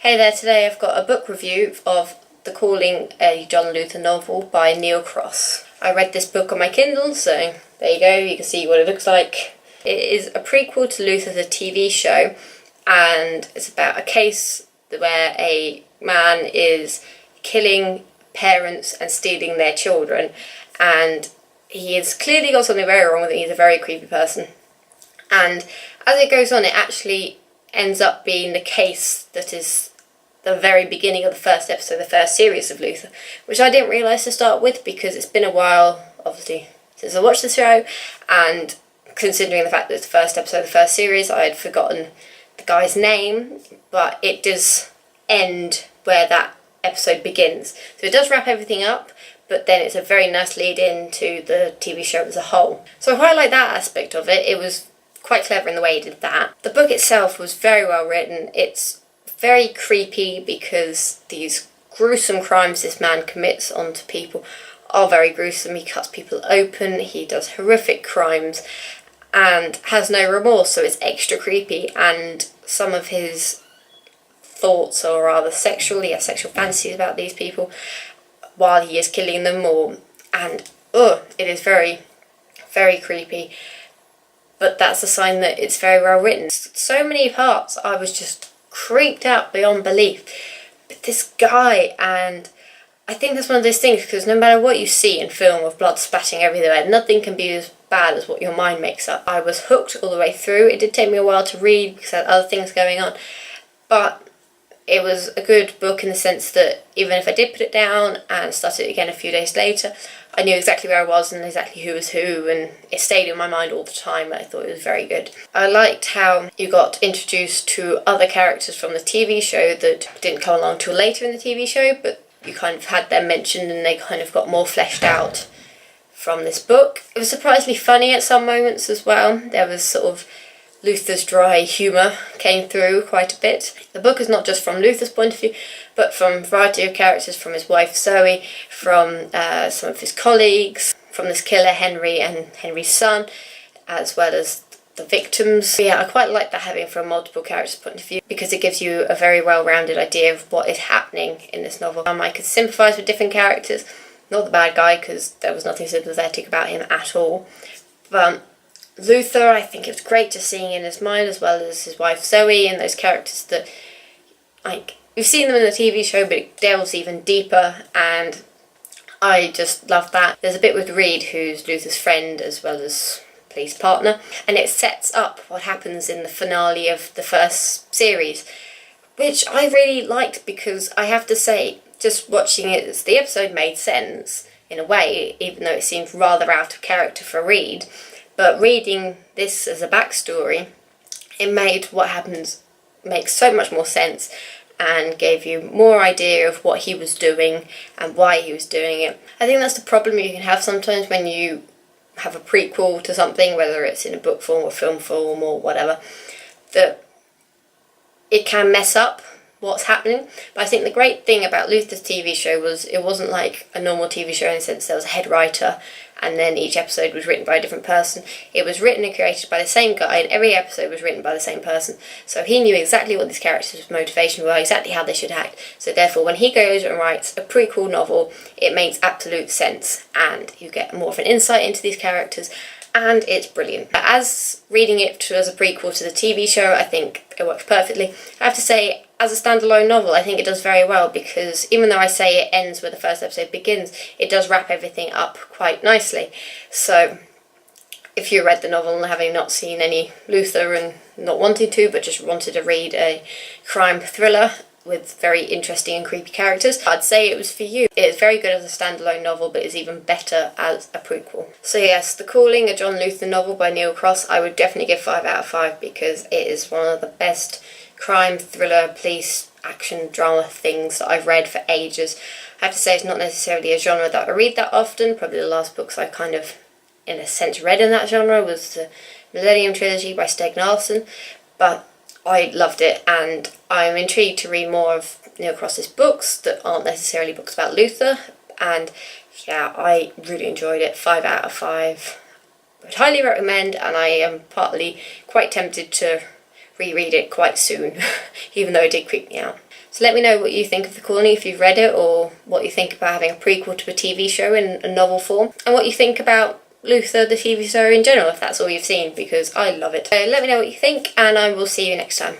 Hey there, today I've got a book review of The Calling, a John Luther novel by Neil Cross. I read this book on my Kindle, so there you go, you can see what it looks like. It is a prequel to Luther the TV show, and it's about a case where a man is killing parents and stealing their children, and he has clearly got something very wrong with it. He's a very creepy person. And as it goes on, it actually ends up being the case that is the very beginning of the first episode, the first series of Luther, which I didn't realise to start with because it's been a while, obviously, since I watched the show, and considering the fact that it's the first episode of the first series, I had forgotten the guy's name, but it does end where that episode begins. So it does wrap everything up, but then it's a very nice lead in to the TV show as a whole. So I quite like that aspect of it. It was quite clever in the way he did that. The book itself was very well written. It's very creepy because these gruesome crimes this man commits onto people are very gruesome. He cuts people open, he does horrific crimes and has no remorse, so it's extra creepy. And some of his thoughts are rather sexual. He has sexual fantasies about these people while he is killing them, it is very, very creepy. But that's a sign that it's very well written. So many parts I was just creeped out beyond belief. But this guy, and I think that's one of those things, because no matter what you see in film of blood spatting everywhere, nothing can be as bad as what your mind makes up. I was hooked all the way through. It did take me a while to read because I had other things going on, but it was a good book in the sense that even if I did put it down and start it again a few days later, I knew exactly where I was and exactly who was who, and it stayed in my mind all the time. I thought it was very good. I liked how you got introduced to other characters from the TV show that didn't come along till later in the TV show, but you kind of had them mentioned and they kind of got more fleshed out from this book. It was surprisingly funny at some moments as well. There was sort of Luther's dry humour came through quite a bit. The book is not just from Luther's point of view, but from a variety of characters, from his wife Zoe, from some of his colleagues, from this killer Henry and Henry's son, as well as the victims. Yeah, I quite like that, having from multiple characters' point of view, because it gives you a very well-rounded idea of what is happening in this novel. I could sympathise with different characters, not the bad guy, because there was nothing sympathetic about him at all, but Luther, I think it was great to see in his mind, as well as his wife Zoe, and those characters that, like, we've seen them in the TV show, but it delves even deeper, and I just love that. There's a bit with Reed, who's Luther's friend as well as police partner, and it sets up what happens in the finale of the first series, which I really liked, because I have to say, just watching it, the episode made sense in a way, even though it seemed rather out of character for Reed. But reading this as a backstory, it made what happens make so much more sense and gave you more idea of what he was doing and why he was doing it. I think that's the problem you can have sometimes when you have a prequel to something, whether it's in a book form or film form or whatever, that it can mess up what's happening. But I think the great thing about Luther's TV show was it wasn't like a normal TV show in the sense there was a head writer and then each episode was written by a different person. It was written and created by the same guy, and every episode was written by the same person. So he knew exactly what these characters' motivation were, exactly how they should act. So therefore, when he goes and writes a prequel novel, it makes absolute sense, and you get more of an insight into these characters, and it's brilliant. As reading it as a prequel to the TV show, I think it works perfectly. I have to say, as a standalone novel, I think it does very well, because even though I say it ends where the first episode begins, it does wrap everything up quite nicely. So if you read the novel and having not seen any Luther and not wanting to, but just wanted to read a crime thriller with very interesting and creepy characters, I'd say it was for you. It is very good as a standalone novel, but is even better as a prequel. So yes, The Calling, a John Luther novel by Neil Cross, I would definitely give 5 out of 5, because it is one of the best crime, thriller, police, action, drama things that I've read for ages. I have to say, it's not necessarily a genre that I read that often. Probably the last books I kind of, in a sense, read in that genre was the Millennium Trilogy by Steg Narsson, but I loved it, and I'm intrigued to read more of Neil Cross's books that aren't necessarily books about Luther, and yeah, I really enjoyed it. 5 out of 5. I would highly recommend, and I am partly quite tempted to reread it quite soon, even though it did creep me out. So let me know what you think of The Calling, if you've read it, or what you think about having a prequel to a TV show in a novel form, and what you think about Luther, the TV show in general, if that's all you've seen, because I love it. So let me know what you think, and I will see you next time.